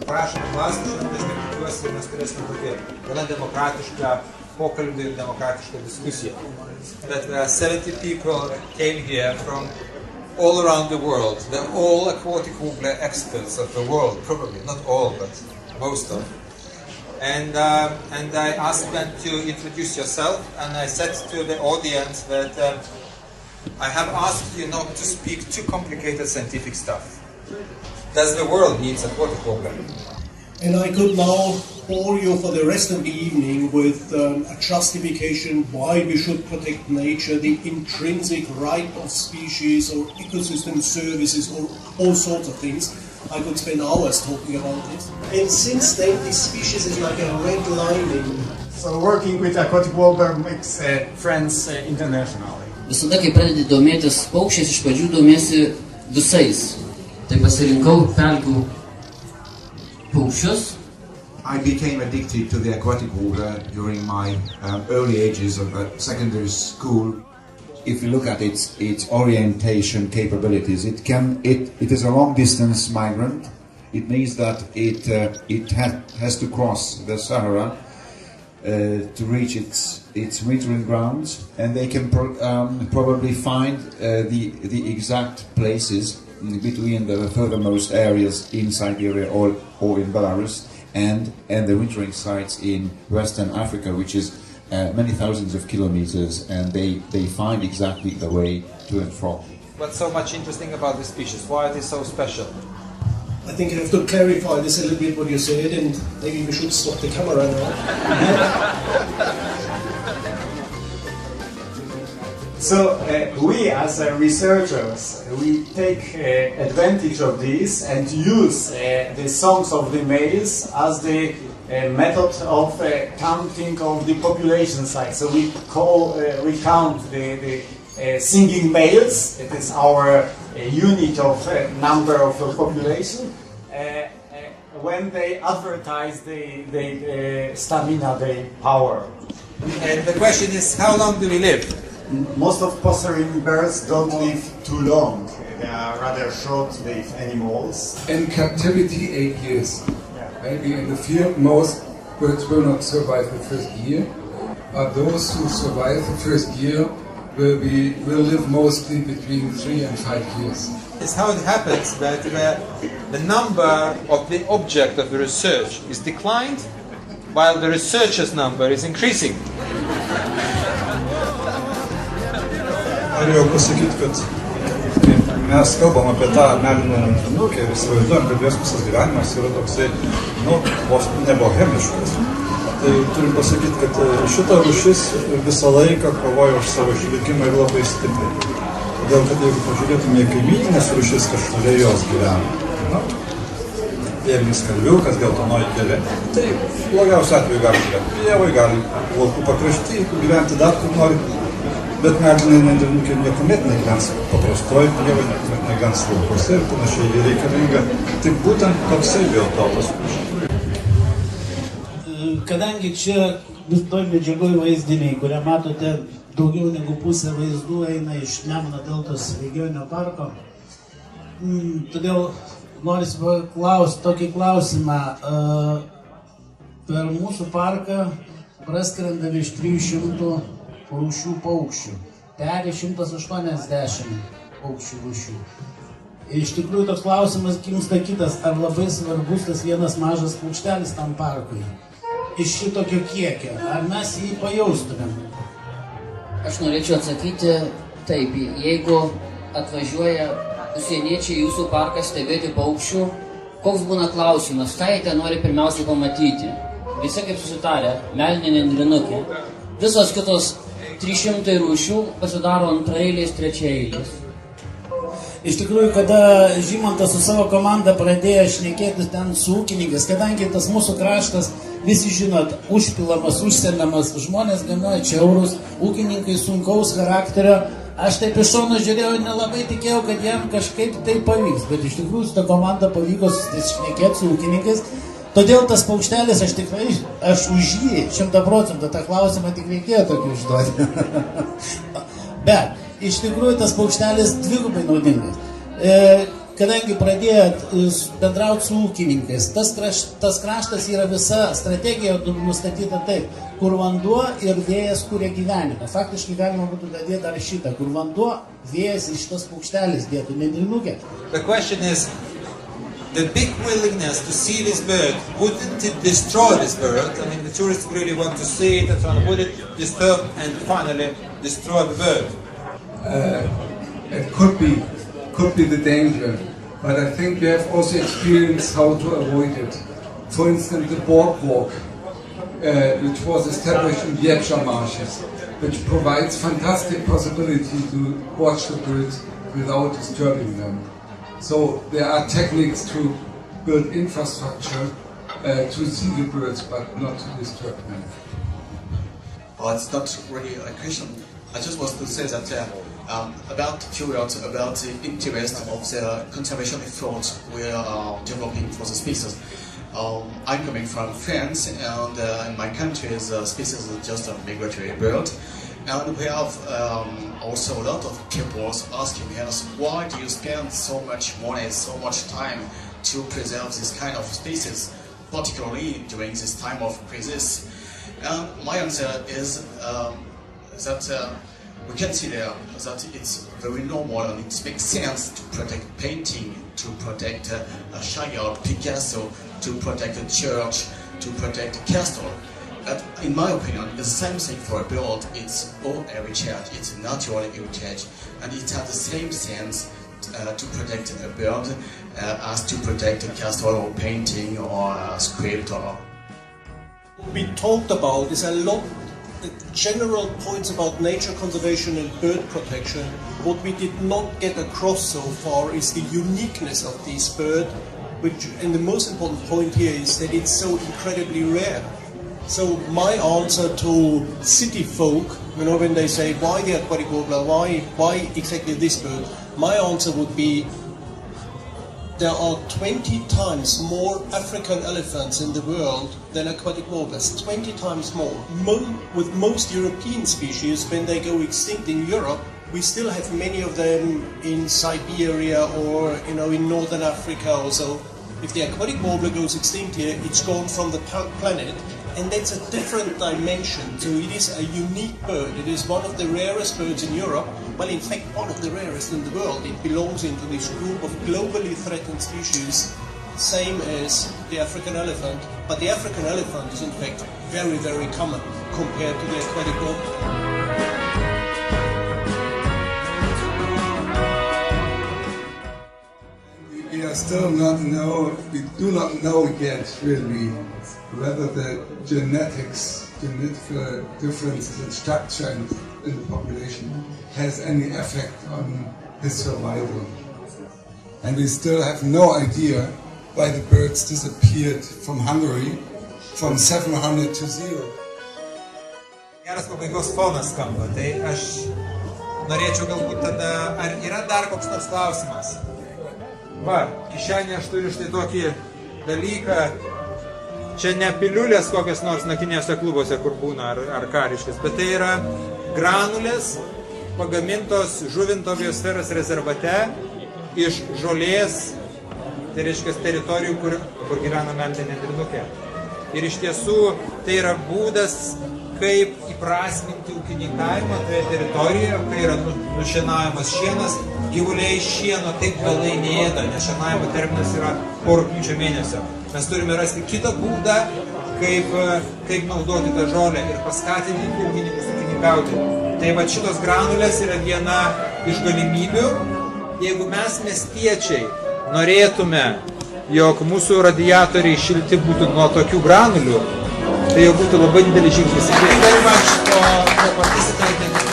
prašom klausti, aš tikiuosi, mes turėsime tokį gana demokratišką pokalbį ir demokratišką diskusiją. That 70 people came here from all around the world. They're all aquatic warbler experts of the world, probably. Not all, but most of them. And I asked them to introduce yourself, and I said to the audience that I have asked you not to speak too complicated scientific stuff. Does the world need aquatic warbler? And I could now bore you for the rest of the evening with a justification why we should protect nature, the intrinsic right of species or ecosystem services or all sorts of things. I could spend hours talking about this. And since then, this species is like a red lining. So working with Aquatic Warbler makes friends internationally. Visada, kai pradedi domėtis paukščiais, iš pradžių domiesi visais. Tai pasirinkau pelkių paukščius. I became addicted to the aquatic warbler during my early ages of secondary school. If you look at its orientation capabilities, it is a long-distance migrant. It means that it has to cross the Sahara to reach its wintering grounds, and they can probably find the exact places between the furthermost areas in Siberia or in Belarus and the wintering sites in Western Africa, which is many thousands of kilometers, and they find exactly the way to and from. What's so much interesting about this species? Why are they so special? I think you have to clarify this a little bit what you said, and maybe we should stop the camera now. So we as researchers, we take advantage of this and use the songs of the males as the method of counting of the population size. So we count the singing males. It is our unit of number of population. When they advertise the stamina, the power. And the question is, how long do we live? Most of passerine birds don't live too long. They are rather short-lived animals. In captivity, 8 years. Maybe in the field, most birds will not survive the first year, but those who survive the first year will live mostly between 3 and 5 years. It's how it happens that the number of the object of the research is declined, while the researcher's number is increasing. Norėjau pasakyti, kad mes kalbam apie tą melinę rankinukę ir įsivaizduojam, kad jos visas gyvenimas yra toksai, vos nebohemiškas. Tai turim pasakyti, kad šita rūšis visą laiką kovoja už savo išlikimą ir labai stipriai. Todėl, kad jeigu pažiūrėtume į kaimyninės rūšis, kažkuria jos gyvena, pėlinis kalviukas, geltonoji kėlė, tai blogiausiu atveju gali gyventi pievoj, gali laukų pakrašty, gyventi dar kur nori. Bet melinė nendrinukė niekuomet negyvens paprastoji pievai, niekuomet negyvens laukuose ir panašiai jie reikalinga. Tai būtent toksai biotopas. Kadangi čia vis toj medžiagoj vaizdiniai, kurią matote, daugiau negu pusė vaizdų eina iš Nemuno deltos regioninio parko, todėl norisi paklausti tokį klausimą. Per mūsų parką praskrenda virš 300 rūšių paukščių, peri 180 paukščių rūšių. Iš tikrųjų toks klausimas gimsta kitas, ar labai svarbus tas vienas mažas paukštelis tam parkui? Iš šitokio kiekio, ar mes jį pajaustumėm? Aš norėčiau atsakyti taip, jeigu atvažiuoja užsieniečiai jūsų parką stebėti paukščių, koks būna klausimas, ką jie ten nori pirmiausiai pamatyti? Visi kaip susitarę, melinė nendrinukė. Visos kitos 300 rūšių pasidaro antraeilės, trečiaeilės. Iš tikrųjų, kada Žymantas su savo komanda pradėjo šnekėtis ten su ūkininkais, kadangi tas mūsų kraštas, visi žinot, užpilamas, užsemiamas, žmonės gana atšiaurūs, ūkininkai sunkaus charakterio, aš taip iš šono žiūrėjau, nelabai tikėjau, kad jam kažkaip tai pavyks, bet iš tikrųjų su ta komanda pavyko šnekėti su ūkininkais. Todėl tas paukštelis, aš už jį 100% tą klausimą tik reikėjo tokį užduoti. Bet iš tikrųjų tas paukštelis dvigubai naudingas. kadangi pradėjot bendrauti su ūkininkais, tas kraštas yra visa strategija nustatyta taip, kur vanduo ir vėjas kuria gyvenimą. Faktiškai galima būtų dadėti dar šitą, kur vanduo, vėjas ir šitas paukštelis dėtų nendrinukė. The question is, the big willingness to see this bird, wouldn't it destroy this bird? I mean, the tourists really want to see it and so on. Would it disturb and finally destroy the bird? It could be the danger, but I think we have also experienced how to avoid it. For instance, the boardwalk, which was established in the Yepcha marshes, which provides fantastic possibility to watch the birds without disturbing them. So there are techniques to build infrastructure to see the birds, but not to disturb them. Well, it's not really a question. I just want to say that about a few words about the interest of the conservation efforts we are developing for the species. I'm coming from France, and in my country the species is just a migratory bird. And we have also a lot of people asking us, why do you spend so much money, so much time to preserve this kind of species, particularly during this time of crisis? And my answer is that we consider that it's very normal and it makes sense to protect painting, to protect a Shire, Picasso, to protect a church, to protect a castle. But in my opinion, it's the same thing for a bird. It's all heritage, it's a natural heritage, and it has the same sense to protect a bird as to protect a castle or painting or a script. Or We talked about is a lot general points about nature conservation and bird protection. What we did not get across so far is the uniqueness of this bird, and the most important point here is that it's so incredibly rare. So my answer to city folk, when they say, why the aquatic warbler, why exactly this bird? My answer would be, there are 20 times more African elephants in the world than aquatic warblers, 20 times more. With most European species, when they go extinct in Europe, we still have many of them in Siberia or in northern Africa or so. If the aquatic warbler goes extinct here, it's gone from the planet. And that's a different dimension, so it is a unique bird. It is one of the rarest birds in Europe, well in fact one of the rarest in the world. It belongs into this group of globally threatened species, same as the African elephant, but the African elephant is in fact very, very common compared to the aquatic warbler. We do not know yet really whether the genetic differences in structure in the population has any effect on his survival. And we still have no idea why the birds disappeared from Hungary from 700 to 0. Geras pabaigos fonas skamba, tai aš norėčiau galbūt tada, ar yra dar koks nors klausimas? Va, kišenė aš turiu štai tokį dalyką, čia ne piliulės kokios nors naktiniuose klubuose, kur būna, ar kariškis, bet tai yra granulės pagamintos Žuvinto biosferos rezervate iš žolės, tai reiškia teritorijų, kur gyvena meldinė nendrinukė. Ir iš tiesų tai yra būdas, kaip įprasminti ūkininkavimą toje teritorijoje, kai yra nušienavimas šienas, gyvuliai šieno taip vėlai neėda, nes šienavimo terminas yra po rugpjūčio mėnesio. Mes turime rasti kitą būdą, kaip naudoti tą žolę ir paskatinti ūkininkus ūkininkauti. Tai va šitos granulės yra viena iš galimybių. Jeigu mes miestiečiai norėtume, jog mūsų radiatoriai šilti būtų nuo tokių granulių, tai jau būtų labai didelis žingsnis. Thank you very much for participating.